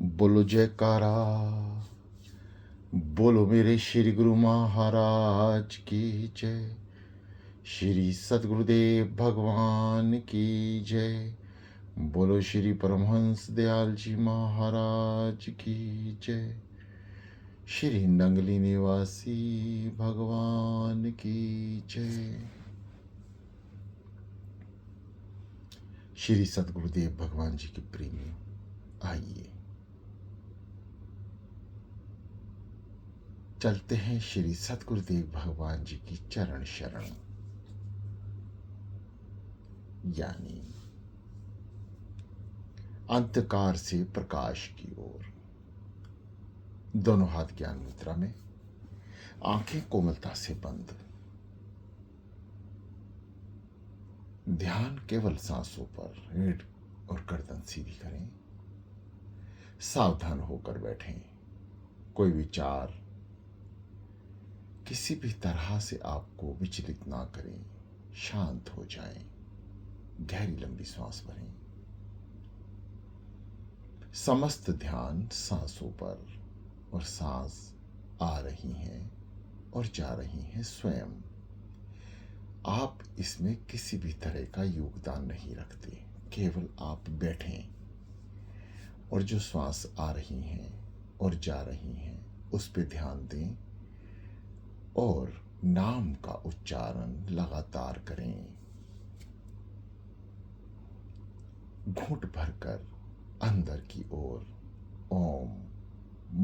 बोलो जयकारा। बोलो मेरे श्री गुरु महाराज की जय। श्री सद्गुरुदेव भगवान की जय। बोलो श्री परमहंस दयाल जी महाराज की जय। श्री नंगली निवासी भगवान की जय। श्री सद्गुरुदेव भगवान जी के प्रेमी, आइए चलते हैं श्री सद्गुरुदेव भगवान जी की चरण शरण, यानी अंधकार से प्रकाश की ओर। दोनों हाथ ज्ञान मुद्रा में, आंखें कोमलता से बंद। ध्यान केवल सांसों पर। रीढ़ और गर्दन सीधी करें। सावधान होकर बैठें। कोई विचार किसी भी तरह से आपको विचलित ना करें। शांत हो जाएं। गहरी लंबी सांस भरें। समस्त ध्यान सांसों पर, और सांस आ रही हैं और जा रही हैं स्वयं। आप इसमें किसी भी तरह का योगदान नहीं रखते। केवल आप बैठें और जो श्वास आ रही हैं और जा रही हैं उस पर ध्यान दें, और नाम का उच्चारण लगातार करें। घूंट भरकर अंदर की ओर ओम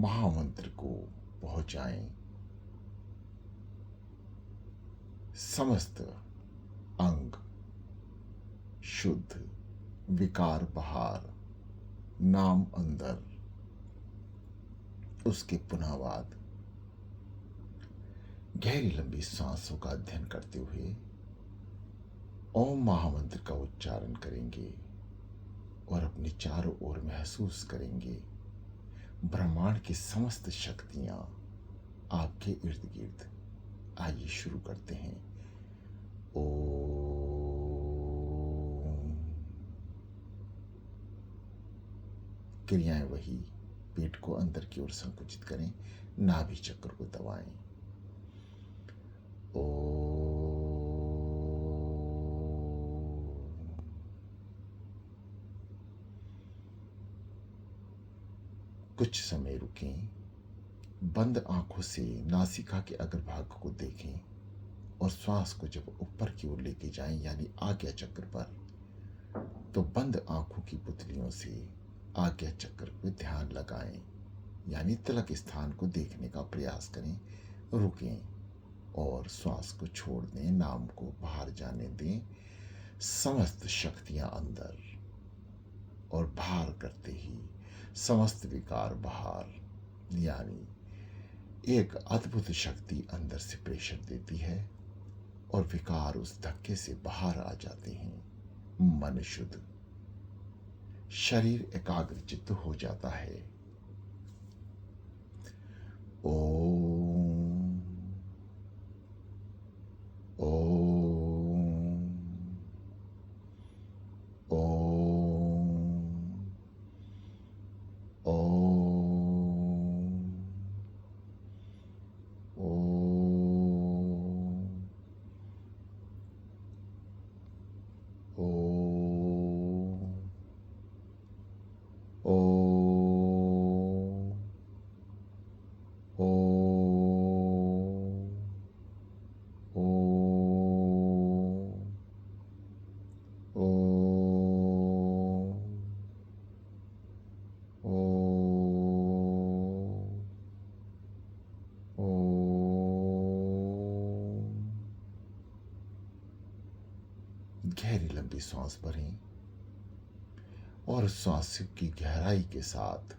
महामंत्र को पहुंचाएं। समस्त अंग शुद्ध, विकार बाहर, नाम अंदर। उसके पुनः बाद गहरी लंबी सांसों का अध्ययन करते हुए ओम महामंत्र का उच्चारण करेंगे और अपने चारों ओर महसूस करेंगे ब्रह्मांड की समस्त शक्तियां आपके इर्द गिर्द। आइए शुरू करते हैं। ओम। क्रियाएं वही। पेट को अंदर की ओर संकुचित करें। नाभि चक्र को दबाएं। कुछ समय रुकें। बंद आंखों से नासिका के अग्रभाग को देखें और श्वास को जब ऊपर की ओर लेके जाएं, यानी आज्ञा चक्र पर, तो बंद आंखों की पुतलियों से आज्ञा चक्र पर ध्यान लगाएं, यानी तिलक स्थान को देखने का प्रयास करें। रुकें और श्वास को छोड़ दें। नाम को बाहर जाने दें। समस्त शक्तियां अंदर, और बाहर करते ही समस्त विकार बाहर, यानी एक अद्भुत शक्ति अंदर से प्रेशर देती है और विकार उस धक्के से बाहर आ जाते हैं। मन शुद्ध, शरीर एकाग्रचित्त हो जाता है। ओम ओम ओम ओम गहरी लंबी सांस भरें और श्वास की गहराई के साथ,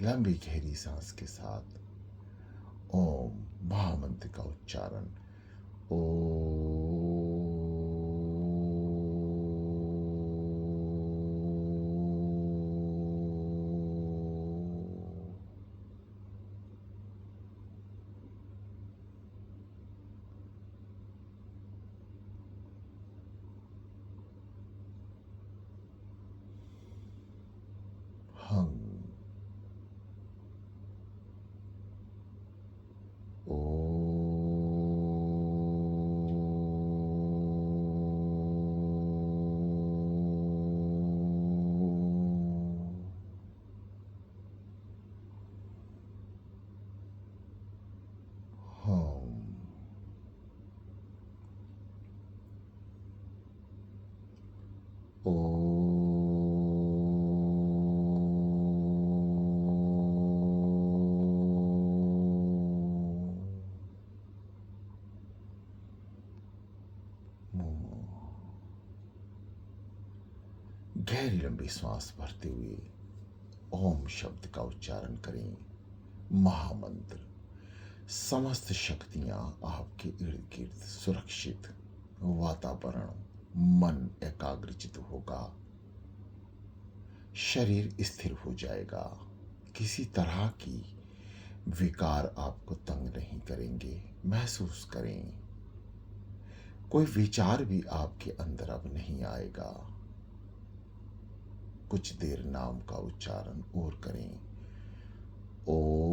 लंबी गहरी सांस के साथ ओम महामंत्र का उच्चारण। ओम। हं। हं। गहरी लंबी सांस भरते हुए ओम शब्द का उच्चारण करें। महामंत्र। समस्त शक्तियां आपके इर्द गिर्द सुरक्षित वातावरण, मन एकाग्रचित होगा, शरीर स्थिर हो जाएगा, किसी तरह की विकार आपको तंग नहीं करेंगे। महसूस करें कोई विचार भी आपके अंदर अब नहीं आएगा। कुछ देर नाम का उच्चारण और करें। ओ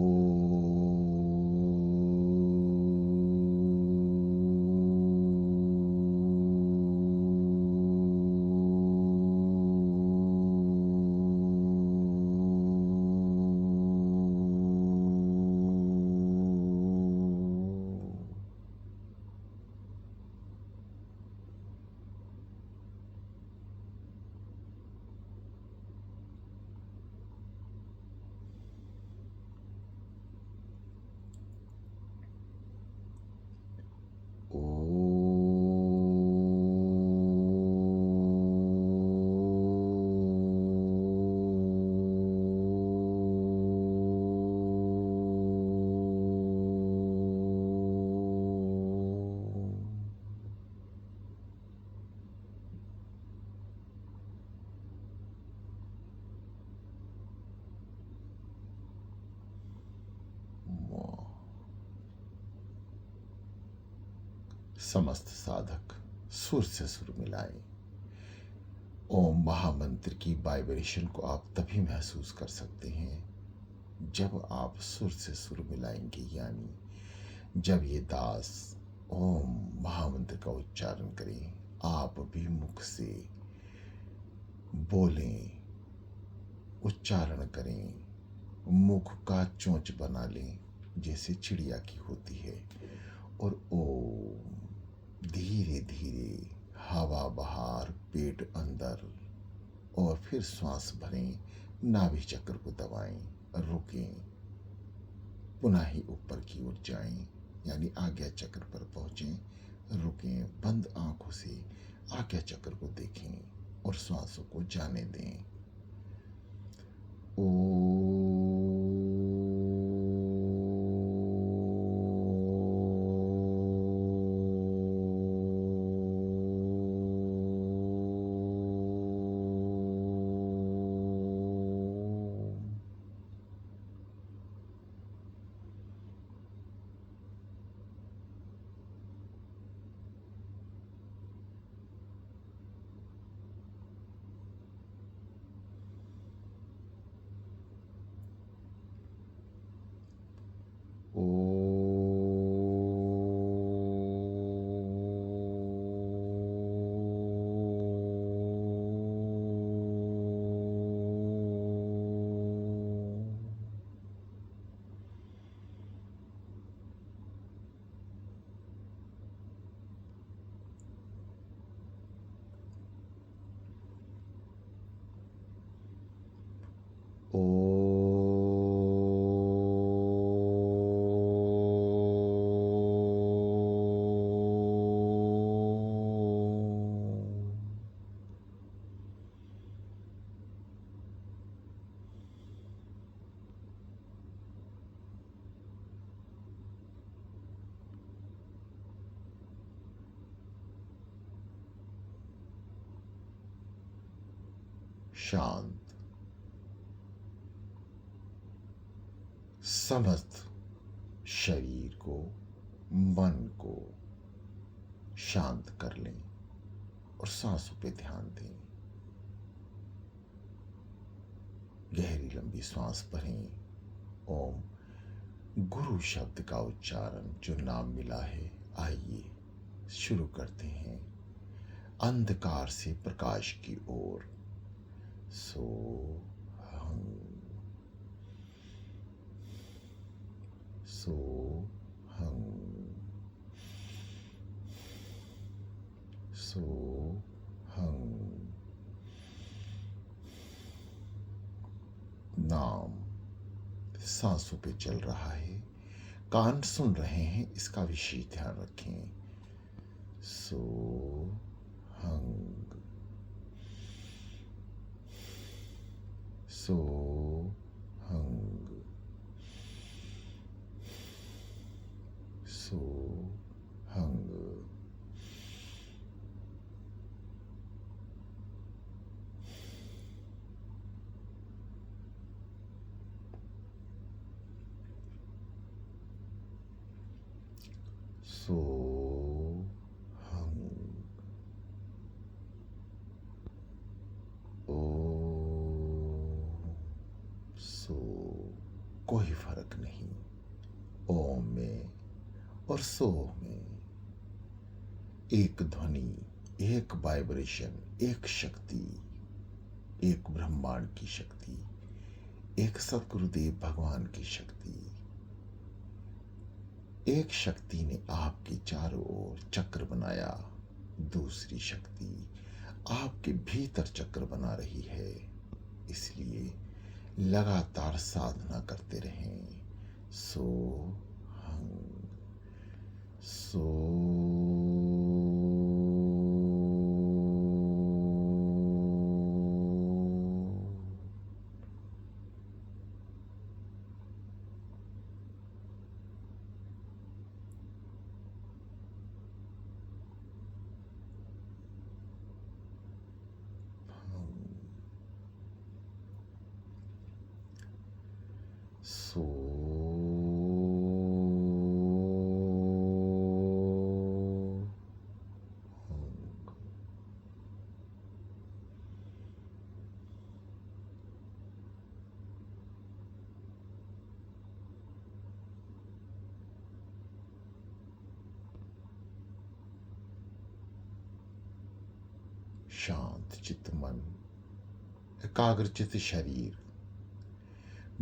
समस्त साधक सुर से सुर मिलाएं। ओम महामंत्र की वाइब्रेशन को आप तभी महसूस कर सकते हैं जब आप सुर से सुर मिलाएंगे, यानी जब ये दास ओम महामंत्र का उच्चारण करें, आप भी मुख से बोलें, उच्चारण करें, मुख का चोंच बना लें जैसे चिड़िया की होती है, और ओम धीरे धीरे हवा बाहर, पेट अंदर, और फिर श्वास भरें, नाभि चक्र को दबाएं, रुकें, पुनः ही ऊपर की ओर जाएं, यानी आज्ञा चक्र पर पहुंचें, रुकें, बंद आंखों से आज्ञा चक्र को देखें और श्वासों को जाने दें। शांत। समस्त शरीर को, मन को शांत कर लें और सांसों पे ध्यान दें। गहरी लंबी सांस भरें। ओम गुरु शब्द का उच्चारण जो नाम मिला है, आइए शुरू करते हैं अंधकार से प्रकाश की ओर। सो हम, सो हम, सो हम। नाम सांसों पे चल रहा है, कान सुन रहे हैं, इसका विशेष ध्यान रखें। सो हंग, सो हंग, सो हंग। सो हंग। ओ सो कोई फर्क नहीं, ओम में और सो में एक ध्वनि, एक वाइब्रेशन, एक शक्ति, एक ब्रह्मांड की शक्ति, एक सतगुरुदेव भगवान की शक्ति। एक शक्ति ने आपके चारों ओर चक्र बनाया, दूसरी शक्ति आपके भीतर चक्र बना रही है। इसलिए लगातार साधना करते रहें। सो हंग, सो सो शांत चित्त मन, एकाग्रचित शरीर,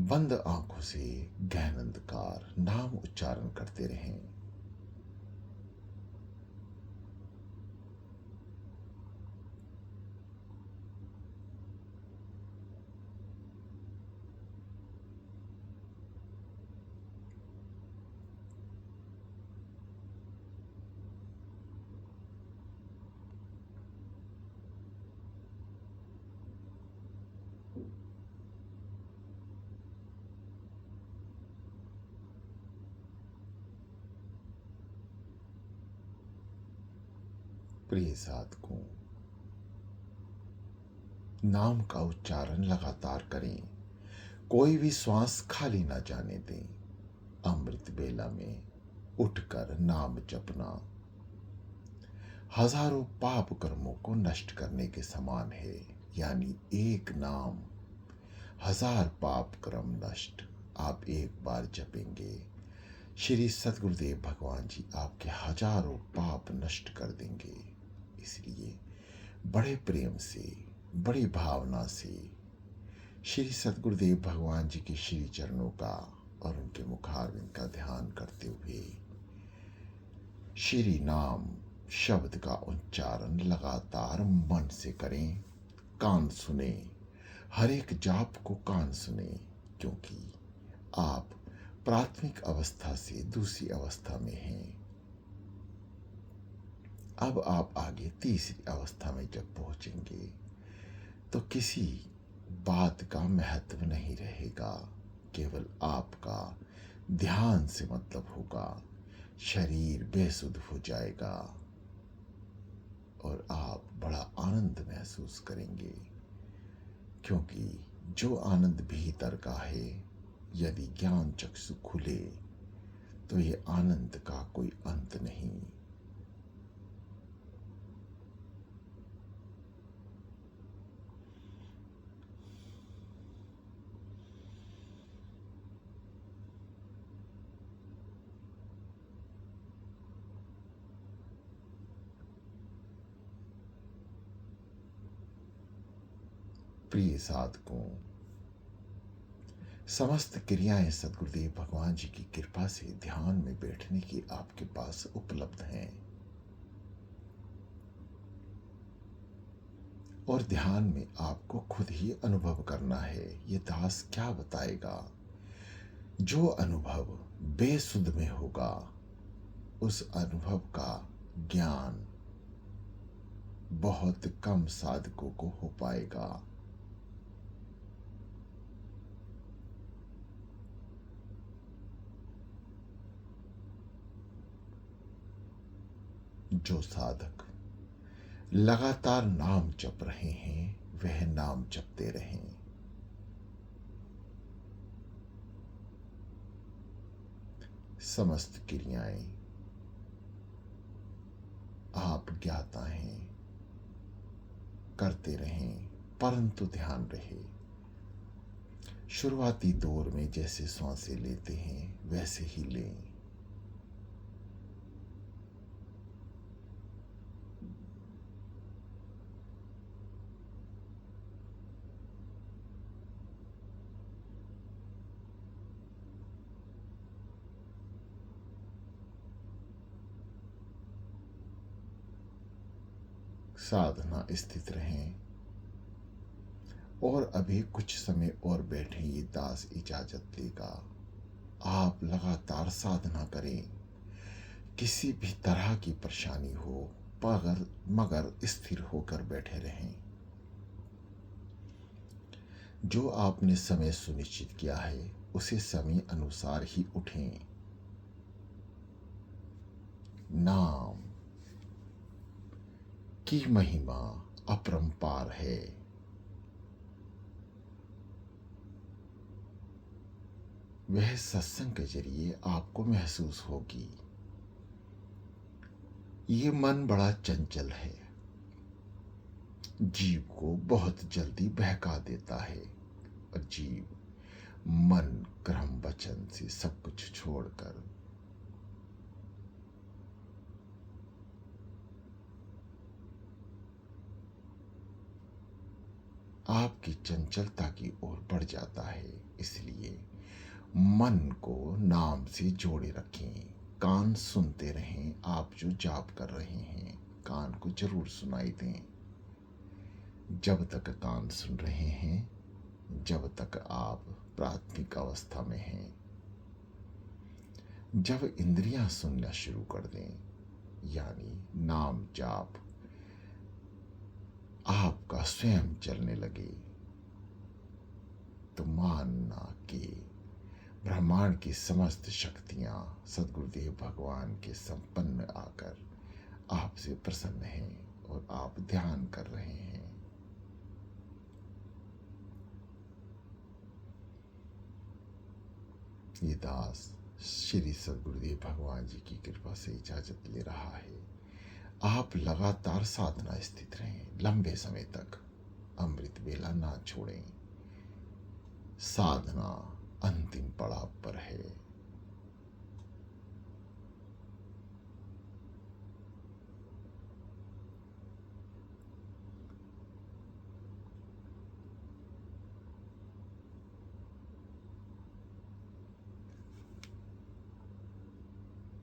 बंद आंखों से गहन अंधकार नाम उच्चारण करते रहें। प्रिय साधकों, नाम का उच्चारण लगातार करें, कोई भी श्वास खाली ना जाने दें। अमृत बेला में उठकर नाम जपना हजारों पाप कर्मों को नष्ट करने के समान है। यानी एक नाम, हजार पाप कर्म नष्ट। आप एक बार जपेंगे, श्री सतगुरुदेव भगवान जी आपके हजारों पाप नष्ट कर देंगे। इसलिए बड़े प्रेम से, बड़ी भावना से श्री सतगुरुदेव भगवान जी के श्री चरणों का और उनके मुखारविंद का ध्यान करते हुए श्री नाम शब्द का उच्चारण लगातार मन से करें। कान सुने, हर एक जाप को कान सुने, क्योंकि आप प्राथमिक अवस्था से दूसरी अवस्था में हैं। अब आप आगे तीसरी अवस्था में जब पहुंचेंगे तो किसी बात का महत्व नहीं रहेगा, केवल आपका ध्यान से मतलब होगा। शरीर बेसुध हो जाएगा और आप बड़ा आनंद महसूस करेंगे, क्योंकि जो आनंद भीतर का है, यदि ज्ञान चक्षु खुले तो ये आनंद का कोई अंत नहीं। प्रिय साधकों, समस्त क्रियाएं सद्गुरुदेव भगवान जी की कृपा से ध्यान में बैठने की आपके पास उपलब्ध हैं। और ध्यान में आपको खुद ही अनुभव करना है। ये दास क्या बताएगा? जो अनुभव बेसुध में होगा, उस अनुभव का ज्ञान बहुत कम साधकों को हो पाएगा। जो साधक लगातार नाम जप रहे हैं, वह नाम जपते रहें। समस्त क्रियाएं आप ज्ञाता हैं, करते रहें, परंतु ध्यान रहे, शुरुआती दौर में जैसे सांसें लेते हैं वैसे ही लें। साधना स्थित रहें और अभी कुछ समय और बैठे। ये दास इजाजत लेगा। आप लगातार साधना करें, किसी भी तरह की परेशानी हो मगर स्थिर होकर बैठे रहें। जो आपने समय सुनिश्चित किया है उसे समय अनुसार ही उठें। नाम की महिमा अपरंपार है। वह सत्संग के जरिए आपको महसूस होगी। ये मन बड़ा चंचल है, जीव को बहुत जल्दी बहका देता है और जीव मन कर्म वचन से सब कुछ छोड़कर आपकी चंचलता की ओर बढ़ जाता है। इसलिए मन को नाम से जोड़े रखें। कान सुनते रहें। आप जो जाप कर रहे हैं कान को जरूर सुनाई दें। जब तक कान सुन रहे हैं, जब तक आप प्राथमिक अवस्था में हैं। जब इंद्रियां सुनना शुरू कर दें, यानी नाम जाप आपका स्वयं चलने लगे, तो मानना कि ब्रह्मांड की समस्त शक्तियां सद्गुरुदेव भगवान के संपन्न आकर आपसे प्रसन्न हैं और आप ध्यान कर रहे हैं। ये दास श्री सद्गुरुदेव भगवान जी की कृपा से इजाजत ले रहा है। आप लगातार साधना स्थित रहें, लंबे समय तक अमृत बेला ना छोड़ें। साधना अंतिम पड़ाव पर है।